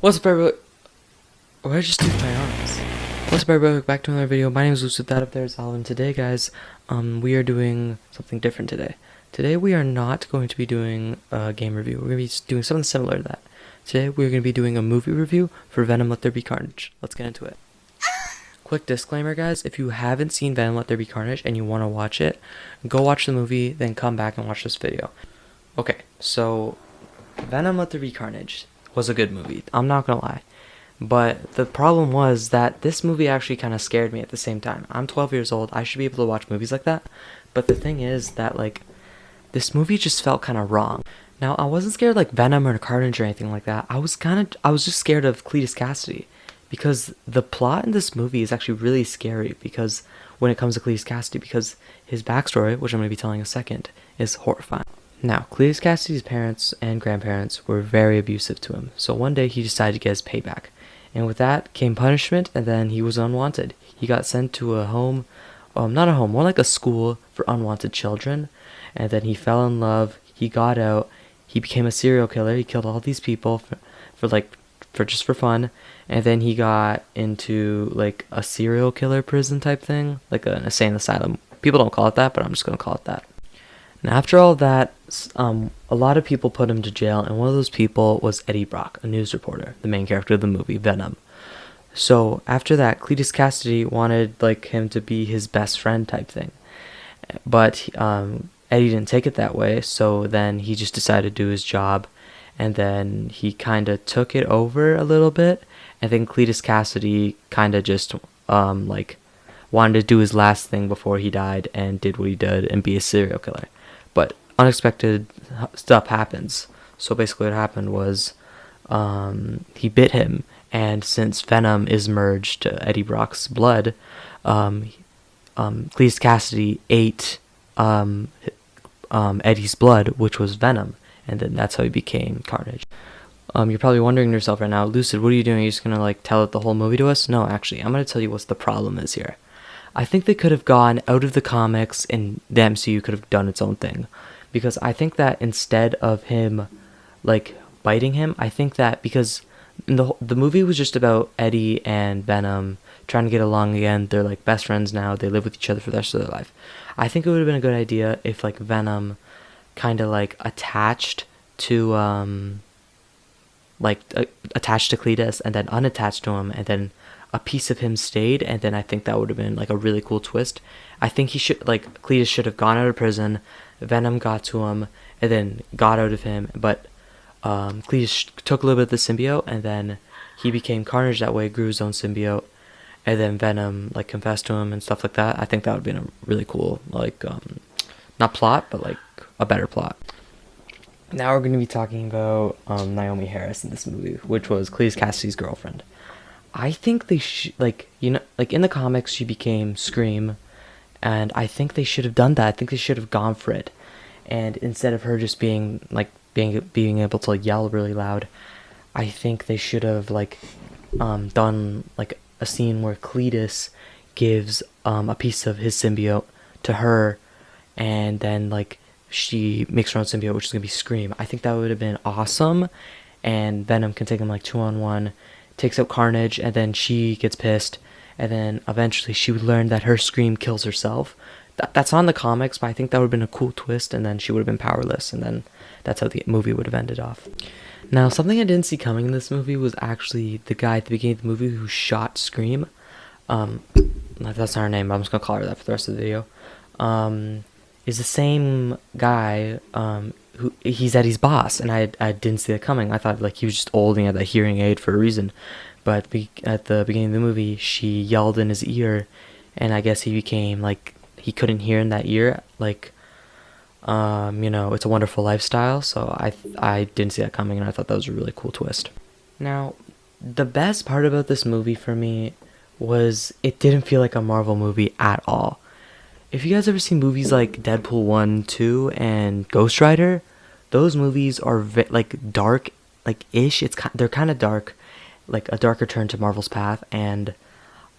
What's up, everybody? Why did I just do my arms? What's up, everybody? Back to another video. My name is Lucid. That up there is Alvin. Today, guys, we are doing something different today. Today, we are not going to be doing a game review. We're going to be doing something similar to that. Today, we're going to be doing a movie review for Venom: Let There Be Carnage. Let's get into it. Quick disclaimer, guys. If you haven't seen Venom: Let There Be Carnage and you want to watch it, go watch the movie, then come back and watch this video. Okay, so Venom: Let There Be Carnage was a good movie. I'm not gonna lie. But the problem was that this movie actually kind of scared me at the same time. I'm 12 years old. I should be able to watch movies like that. But the thing is that, like, this movie just felt kind of wrong. Now, I wasn't scared like Venom or Carnage or anything like that. I was just scared of Cletus Cassidy. Because the plot in this movie is actually really scary because when it comes to Cletus Cassidy, because his backstory, which I'm going to be telling in a second, is horrifying. Now, Cletus Cassidy's parents and grandparents were very abusive to him. So one day he decided to get his payback. And with that came punishment, and then he was unwanted. He got sent to a home, not a home, more like a school for unwanted children. And then he fell in love, he got out, he became a serial killer, he killed all these people for just for fun. And then he got into like a serial killer prison type thing, like an insane asylum. People don't call it that, but I'm just going to call it that. And after all that, a lot of people put him to jail, and one of those people was Eddie Brock, a news reporter, the main character of the movie, Venom. So after that, Cletus Cassidy wanted like him to be his best friend type thing. But Eddie didn't take it that way, so then he just decided to do his job, and then he kind of took it over a little bit, and then Cletus Cassidy kind of just wanted to do his last thing before he died and did what he did and be a serial killer. But unexpected stuff happens. So basically what happened was he bit him, and since Venom is merged to Eddie Brock's blood, Cletus Cassidy ate Eddie's blood, which was Venom, and then that's how he became Carnage. You're probably wondering to yourself right now, Lucid, what are you doing? Are you just going to like tell the whole movie to us? No, actually, I'm going to tell you what the problem is here. I think they could have gone out of the comics and the MCU could have done its own thing. Because I think that instead of him, like, biting him, I think that because the movie was just about Eddie and Venom trying to get along again. They're, like, best friends now. They live with each other for the rest of their life. I think it would have been a good idea if, like, Venom kind of, like, attached to, attached to Cletus and then unattached to him, and then a piece of him stayed, and then I think that would have been like a really cool twist. I think Cletus should have gone out of prison, Venom got to him, and then got out of him, but Cletus took a little bit of the symbiote, and then he became Carnage that way, grew his own symbiote, and then Venom like confessed to him and stuff like that. I think that would have been a really cool, like, not plot, but like a better plot. Now we're going to be talking about Naomi Harris in this movie, which was Cletus Cassidy's girlfriend. I think they in the comics she became Scream, and I think they should have done that. I think they should have gone for it, and instead of her just being able to like yell really loud, I think they should have done like a scene where Cletus gives a piece of his symbiote to her, and then like she makes her own symbiote, which is gonna be Scream. I think that would have been awesome, and Venom can take him like 2-on-1. Takes out Carnage, and then she gets pissed, and then eventually she would learn that her Scream kills herself. That's on the comics, but I think that would have been a cool twist, and then she would have been powerless, and then that's how the movie would have ended off. Now, something I didn't see coming in this movie was actually the guy at the beginning of the movie who shot Scream. That's not her name, but I'm just gonna call her that for the rest of the video. Is the same guy who he's Eddie's boss, and I didn't see that coming. I thought like he was just old and he had that hearing aid for a reason. But at the beginning of the movie, she yelled in his ear, and I guess he became like he couldn't hear in that ear. Like, It's a Wonderful Lifestyle. So I didn't see that coming, and I thought that was a really cool twist. Now, the best part about this movie for me was it didn't feel like a Marvel movie at all. If you guys ever seen movies like Deadpool 1, 2, and Ghost Rider, those movies are dark, ish. They're kind of dark, like a darker turn to Marvel's path, and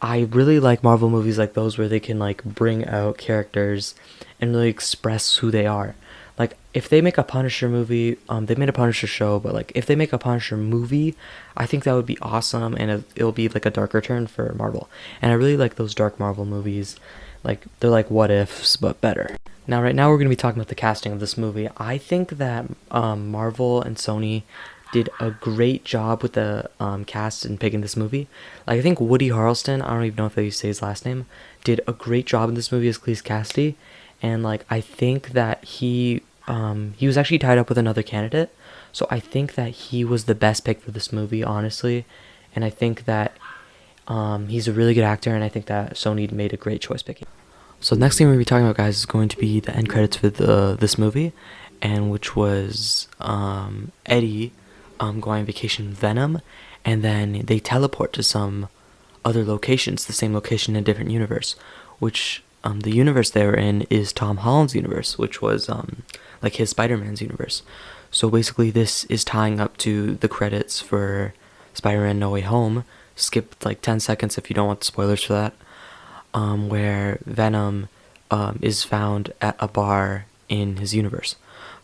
I really like Marvel movies like those where they can like bring out characters and really express who they are. Like if they make a Punisher movie, they made a Punisher show, but like if they make a Punisher movie, I think that would be awesome, and it'll be like a darker turn for Marvel. And I really like those dark Marvel movies. Like they're like what ifs, but better. Now, right now we're gonna be talking about the casting of this movie. I think that Marvel and Sony did a great job with the cast in picking this movie. Like I think Woody Harrelson, I don't even know if I say his last name, did a great job in this movie as Cleese Cassidy, and like I think that he was actually tied up with another candidate, so I think that he was the best pick for this movie, honestly, and I think that he's a really good actor, and I think that Sony made a great choice picking. So the next thing we're going to be talking about, guys, is going to be the end credits for this movie, and which was Eddie going on vacation with Venom, and then they teleport to some other locations, the same location in a different universe, which the universe they were in is Tom Holland's universe, which was like his Spider-Man's universe. So basically this is tying up to the credits for Spider-Man No Way Home. Skip like 10 seconds if you don't want the spoilers for that, where Venom is found at a bar in his universe.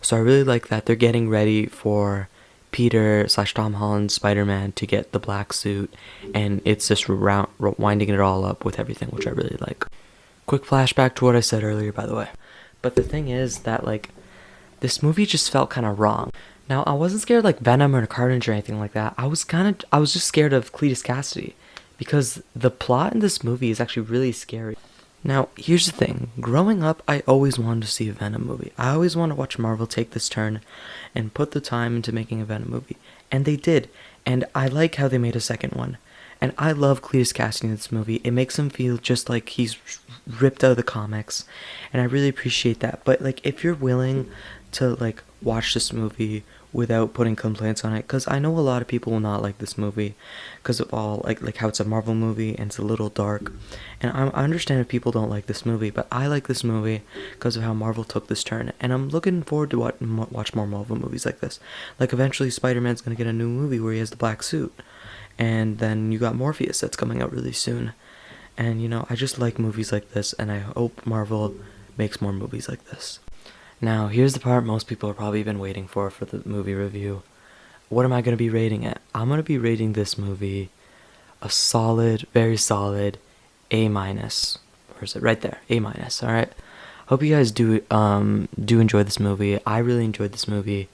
So I really like that they're getting ready for Peter / Tom Holland's Spider-Man to get the black suit, and it's just winding it all up with everything, which I really like. Quick flashback to what I said earlier, by the way. But the thing is that like this movie just felt kind of wrong. Now, I wasn't scared like Venom or Carnage or anything like that. I was just scared of Cletus Cassidy, because the plot in this movie is actually really scary. Now, here's the thing. Growing up, I always wanted to see a Venom movie. I always wanted to watch Marvel take this turn and put the time into making a Venom movie. And they did. And I like how they made a second one. And I love Cletus Cassidy in this movie. It makes him feel just like he's ripped out of the comics. And I really appreciate that. But like, if you're willing to like watch this movie without putting complaints on it, because I know a lot of people will not like this movie because of all like how it's a Marvel movie and it's a little dark, and I understand if people don't like this movie, but I like this movie because of how Marvel took this turn, and I'm looking forward to watch more Marvel movies like this. Like eventually Spider-Man's gonna get a new movie where he has the black suit, and then you got Morpheus that's coming out really soon, and you know, I just like movies like this, and I hope Marvel makes more movies like this. Now, here's the part most people have probably been waiting for the movie review. What am I going to be rating it? I'm going to be rating this movie a solid, very solid A-. Where is it? Right there. A-. Alright? Hope you guys do enjoy this movie. I really enjoyed this movie.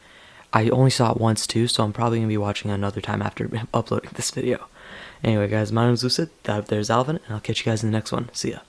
I only saw it once too, so I'm probably going to be watching it another time after uploading this video. Anyway, guys, my name is Lucid. There's Alvin, and I'll catch you guys in the next one. See ya.